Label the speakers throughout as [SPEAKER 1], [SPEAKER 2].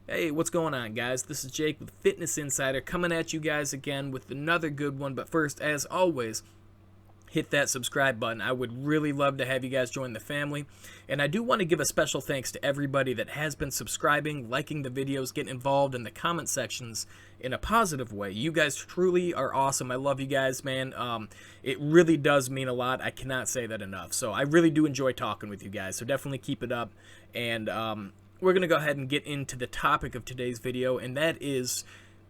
[SPEAKER 1] Hey, what's going on, guys? This is Jake with Fitness Insider coming at you guys again with another good one. But first, as always, hit that subscribe button. I would really love to have you guys join the family. And I do want to give a special thanks to everybody that has been subscribing, liking the videos, getting involved in the comment sections in a positive way. You guys truly are awesome. I love you guys, man. It really does mean a lot. I cannot say that enough. So I really do enjoy talking with you guys. So definitely keep it up. And we're going to go ahead and get into the topic of today's video, and that is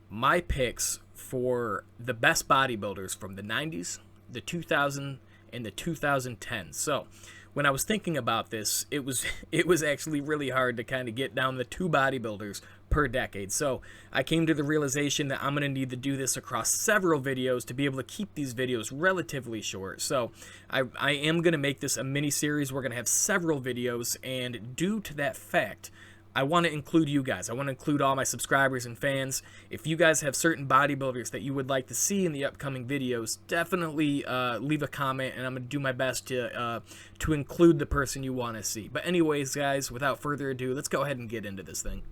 [SPEAKER 1] my picks for the best bodybuilders from the 90s, the 2000s, and the 2010s. So when I was thinking about this, it was actually really hard to kind of get down the two bodybuilders per decade. So I came to the realization that I'm going to need to do this across several videos to be able to keep these videos relatively short. So I am going to make this a mini series. We're going to have several videos, and due to that fact, I want to include you guys. I want to include all my subscribers and fans. If you guys have certain bodybuilders that you would like to see in the upcoming videos, definitely leave a comment, and I'm going to do my best to include the person you want to see. But anyways, guys, without further ado, let's go ahead and get into this thing.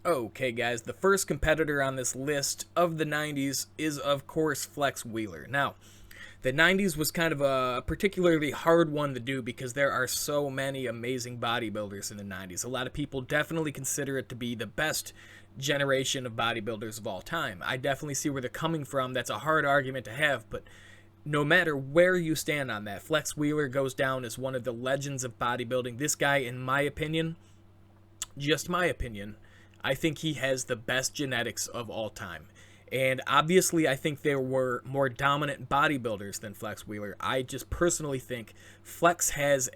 [SPEAKER 1] Okay, guys, the first competitor on this list of the 90s is, of course, Flex Wheeler. Now, the 90s was kind of a particularly hard one to do because there are so many amazing bodybuilders in the 90s. A lot of people definitely consider it to be the best generation of bodybuilders of all time. I definitely see where they're coming from. That's a hard argument to have, but no matter where you stand on that, Flex Wheeler goes down as one of the legends of bodybuilding. This guy, in my opinion, just my opinion, I think he has the best genetics of all time. And obviously, I think there were more dominant bodybuilders than Flex Wheeler. I just personally think Flex has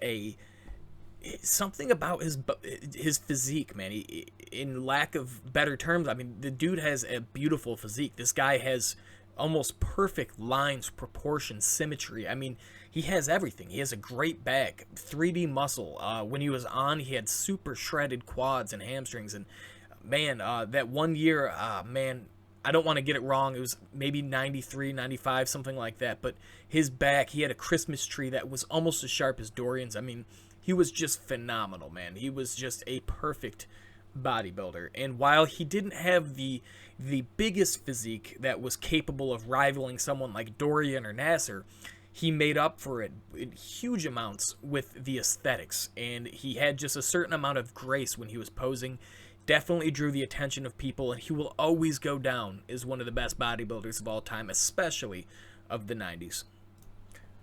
[SPEAKER 1] something about his physique, man. In lack of better terms, I mean, the dude has a beautiful physique. This guy has almost perfect lines, proportions, symmetry. I mean, he has everything. He has a great back, 3D muscle. When he was on, he had super shredded quads and hamstrings. And man, that one year, man, I don't want to get it wrong. It was maybe 93, 95, something like that. But his back, he had a Christmas tree that was almost as sharp as Dorian's. I mean, he was just phenomenal, man. He was just a perfect bodybuilder. And while he didn't have the biggest physique that was capable of rivaling someone like Dorian or Nasser, he made up for it in huge amounts with the aesthetics. And he had just a certain amount of grace when he was posing. Definitely drew the attention of people, and he will always go down as one of the best bodybuilders of all time, especially of the 90s.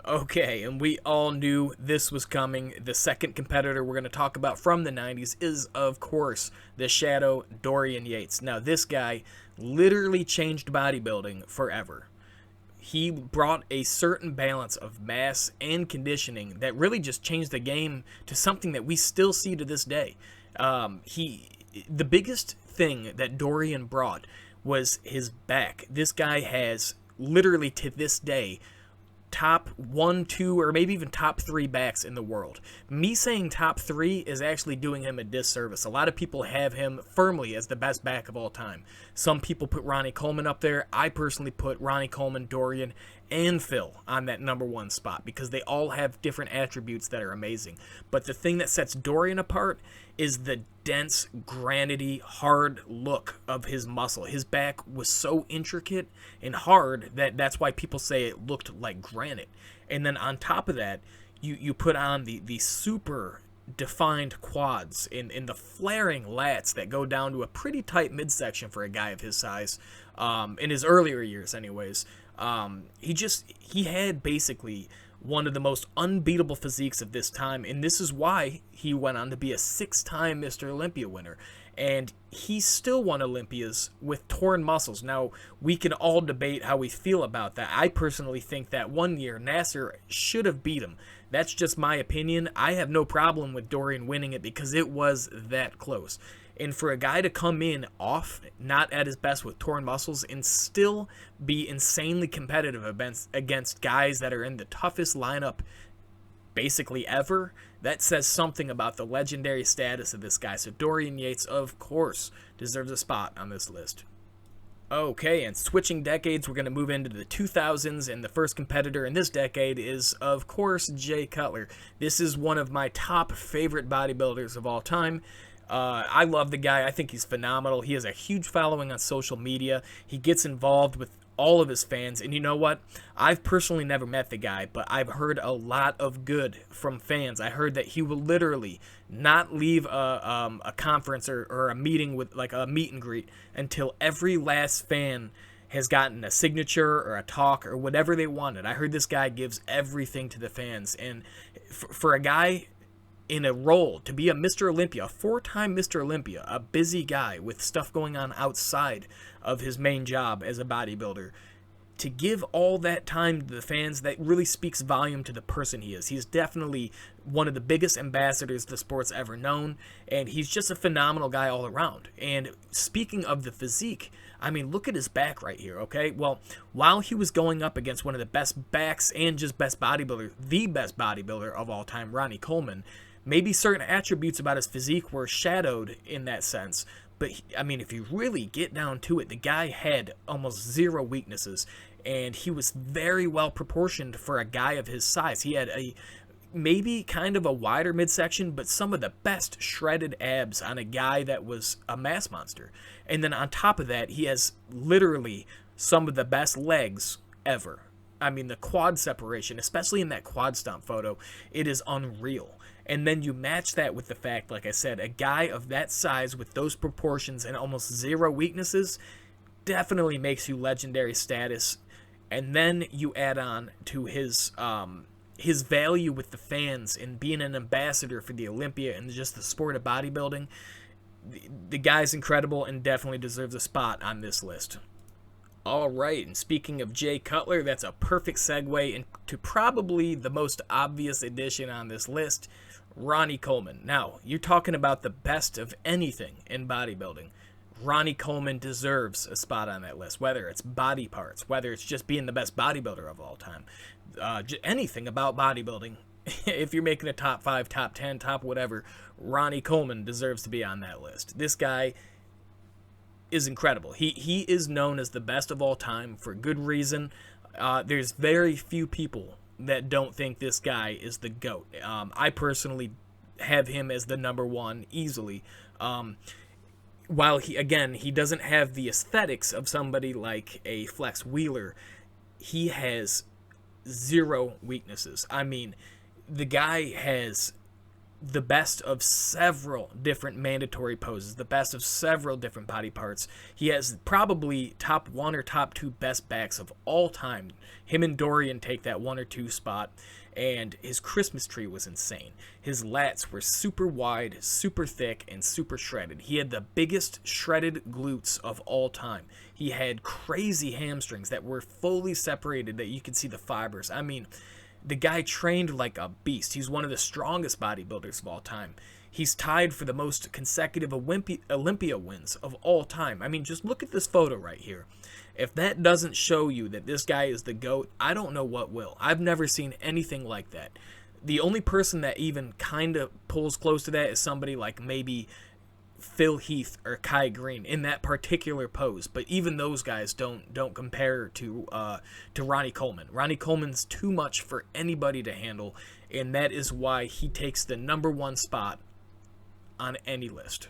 [SPEAKER 1] Okay, and we all knew this was coming. The second competitor we're going to talk about from the 90s is, of course, the Shadow, Dorian Yates. Now, this guy literally changed bodybuilding forever. He brought a certain balance of mass and conditioning that really just changed the game to something that we still see to this day. The biggest thing that Dorian brought was his back. This guy has literally to this day top 1, 2, or maybe even top 3 backs in the world. Me saying top 3 is actually doing him a disservice. A lot of people have him firmly as the best back of all time. Some people put Ronnie Coleman up there. I personally put Ronnie Coleman, Dorian, and Phil on that #1 spot because they all have different attributes that are amazing. But the thing that sets Dorian apart is the dense, granity, hard look of his muscle. His back was so intricate and hard that's why people say it looked like granite. And then on top of that, you put on the super defined quads in the flaring lats that go down to a pretty tight midsection for a guy of his size, in his earlier years anyways. He had basically one of the most unbeatable physiques of this time, and this is why he went on to be a 6-time Mr. Olympia winner. And he still won Olympias with torn muscles. Now, we can all debate how we feel about that. I personally think that one year Nasser should have beat him. That's just my opinion. I have no problem with Dorian winning it because it was that close. And for a guy to come in off, not at his best with torn muscles, and still be insanely competitive against guys that are in the toughest lineup basically ever, that says something about the legendary status of this guy. So Dorian Yates, of course, deserves a spot on this list. Okay, and switching decades, we're going to move into the 2000s, and the first competitor in this decade is, of course, Jay Cutler. This is one of my top favorite bodybuilders of all time. I love the guy. I think he's phenomenal. He has a huge following on social media. He gets involved with all of his fans, and you know what? I've personally never met the guy, but I've heard a lot of good from fans. I heard that he will literally not leave a conference or a meeting with like a meet and greet until every last fan has gotten a signature or a talk or whatever they wanted. I heard this guy gives everything to the fans, and for a guy in a role to be a Mr. Olympia, a 4-time Mr. Olympia, a busy guy with stuff going on outside of his main job as a bodybuilder, to give all that time to the fans, that really speaks volume to the person he is. He's definitely one of the biggest ambassadors the sport's ever known, and he's just a phenomenal guy all around. And speaking of the physique, I mean, look at his back right here, okay? Well, while he was going up against one of the best backs and just best bodybuilder, the best bodybuilder of all time, Ronnie Coleman, maybe certain attributes about his physique were shadowed in that sense. But, I mean, if you really get down to it, the guy had almost zero weaknesses, and he was very well proportioned for a guy of his size. He had a maybe kind of a wider midsection, but some of the best shredded abs on a guy that was a mass monster. And then on top of that, he has literally some of the best legs ever. I mean, the quad separation, especially in that quad stomp photo, it is unreal. And then you match that with the fact, like I said, a guy of that size with those proportions and almost zero weaknesses definitely makes you legendary status. And then you add on to his value with the fans and being an ambassador for the Olympia and just the sport of bodybuilding. The guy's incredible and definitely deserves a spot on this list. All right, and speaking of Jay Cutler, that's a perfect segue into probably the most obvious addition on this list, Ronnie Coleman. Now, you're talking about the best of anything in bodybuilding. Ronnie Coleman deserves a spot on that list, whether it's body parts, whether it's just being the best bodybuilder of all time, anything about bodybuilding. If you're making a top 5, top 10, top whatever, Ronnie Coleman deserves to be on that list. This guy is incredible. He is known as the best of all time for good reason. There's very few people that don't think this guy is the GOAT. I personally have him as the number one easily. While he doesn't have the aesthetics of somebody like a Flex Wheeler, he has zero weaknesses. I mean, the guy has the best of several different mandatory poses, the best of several different body parts. He has probably top 1 or top 2 best backs of all time. Him and Dorian take that 1 or 2 spot, and his Christmas tree was insane. His lats were super wide, super thick, and super shredded. He had the biggest shredded glutes of all time. He had crazy hamstrings that were fully separated, that you could see the fibers. I mean, the guy trained like a beast. He's one of the strongest bodybuilders of all time. He's tied for the most consecutive Olympia wins of all time. I mean, just look at this photo right here. If that doesn't show you that this guy is the GOAT, I don't know what will. I've never seen anything like that. The only person that even kind of pulls close to that is somebody like maybe Phil Heath or Kai Green in that particular pose, but even those guys don't compare to Ronnie Coleman. Ronnie Coleman's too much for anybody to handle, and that is why he takes the number 1 spot on any list.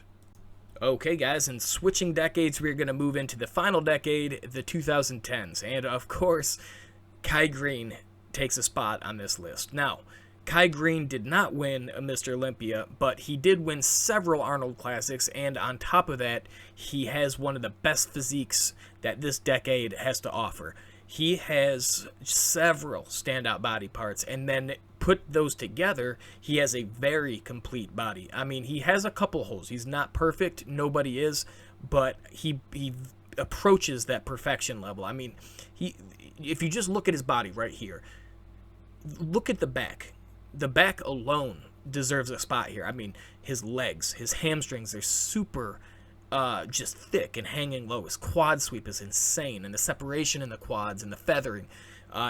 [SPEAKER 1] Okay, guys, and switching decades, we're going to move into the final decade, the 2010s, and of course, Kai Green takes a spot on this list. Now, Kai Green did not win a Mr. Olympia, but he did win several Arnold Classics, and on top of that, he has one of the best physiques that this decade has to offer. He has several standout body parts, and then put those together, he has a very complete body. I mean, he has a couple holes. He's not perfect, nobody is, but he approaches that perfection level. I mean, if you just look at his body right here, look at the back. The back alone deserves a spot here. I mean, his legs, his hamstrings are super just thick and hanging low. His quad sweep is insane, and the separation in the quads and the feathering.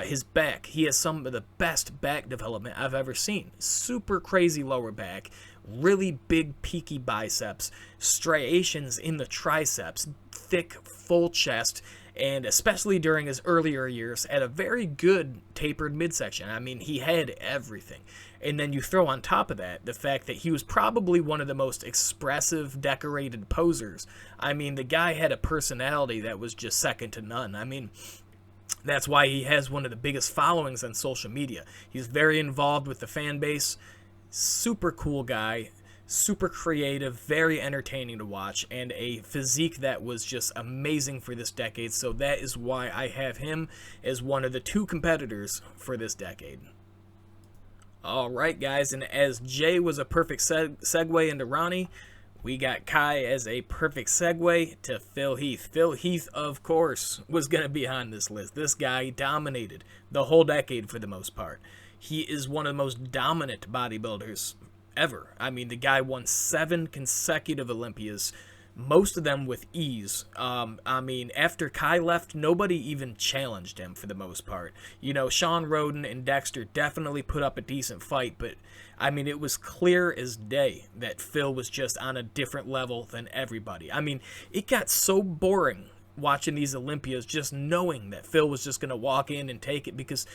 [SPEAKER 1] His back, he has some of the best back development I've ever seen. Super crazy lower back really big peaky biceps, striations in the triceps, thick full chest, and especially during his earlier years, had a very good tapered midsection. I mean, he had everything. And then you throw on top of that the fact that he was probably one of the most expressive, decorated posers. I mean, the guy had a personality that was just second to none. I mean, that's why he has one of the biggest followings on social media. He's very involved with the fan base. Super cool guy. Super creative, very entertaining to watch, and a physique that was just amazing for this decade. So that is why I have him as one of the 2 competitors for this decade. Alright guys, and as Jay was a perfect segue into Ronnie, we got Kai as a perfect segue to Phil Heath. Phil Heath, of course, was going to be on this list. This guy dominated the whole decade for the most part. He is one of the most dominant bodybuilders ever. I mean, the guy won 7 consecutive Olympias, most of them with ease. I mean, after Kai left, nobody even challenged him for the most part. You know, Sean Roden and Dexter definitely put up a decent fight, but I mean, it was clear as day that Phil was just on a different level than everybody. I mean, it got so boring watching these Olympias, just knowing that Phil was just going to walk in and take it, because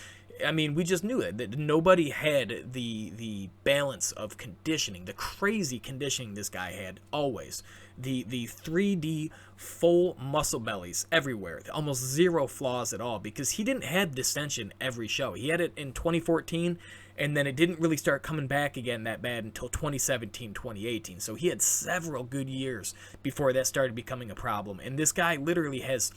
[SPEAKER 1] I mean, we just knew it, that nobody had the balance of conditioning, the crazy conditioning this guy had always. The 3D full muscle bellies everywhere, almost zero flaws at all, because he didn't have distension every show. He had it in 2014, and then it didn't really start coming back again that bad until 2017, 2018. So he had several good years before that started becoming a problem. And this guy literally has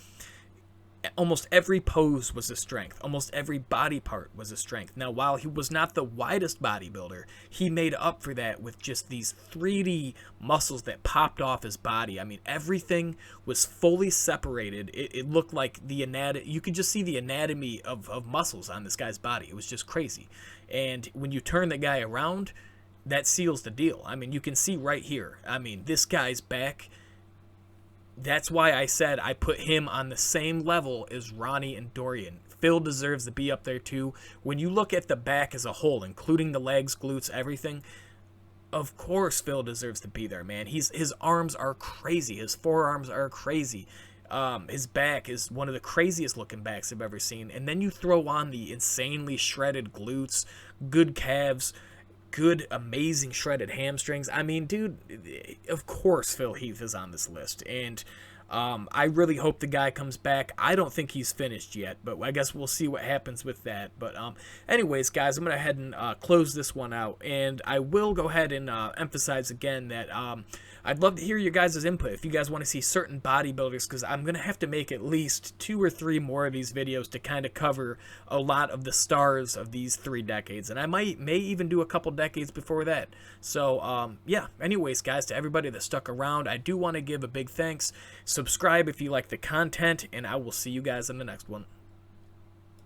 [SPEAKER 1] almost every pose was a strength. Almost every body part was a strength. Now, while he was not the widest bodybuilder, he made up for that with just these 3D muscles that popped off his body. I mean, everything was fully separated. It looked like the anatomy. You could just see the anatomy of muscles on this guy's body. It was just crazy. And when you turn the guy around, that seals the deal. I mean, you can see right here. I mean, this guy's back. That's why I said I put him on the same level as Ronnie and Dorian. Phil deserves to be up there too. When you look at the back as a whole, including the legs, glutes, everything, of course Phil deserves to be there, man. His arms are crazy. His forearms are crazy. His back is one of the craziest looking backs I've ever seen. And then you throw on the insanely shredded glutes, good calves, good, amazing shredded hamstrings. I mean, dude, of course Phil Heath is on this list. And I really hope the guy comes back. I don't think he's finished yet, but I guess we'll see what happens with that. But anyways, guys, I'm going to head and close this one out. And I will go ahead and emphasize again that I'd love to hear your guys' input if you guys want to see certain bodybuilders, because I'm going to have to make at least 2 or 3 more of these videos to kind of cover a lot of the stars of these 3 decades. And I may even do a couple decades before that. So, yeah, anyways, guys, to everybody that stuck around, I do want to give a big thanks. Subscribe if you like the content, and I will see you guys in the next one.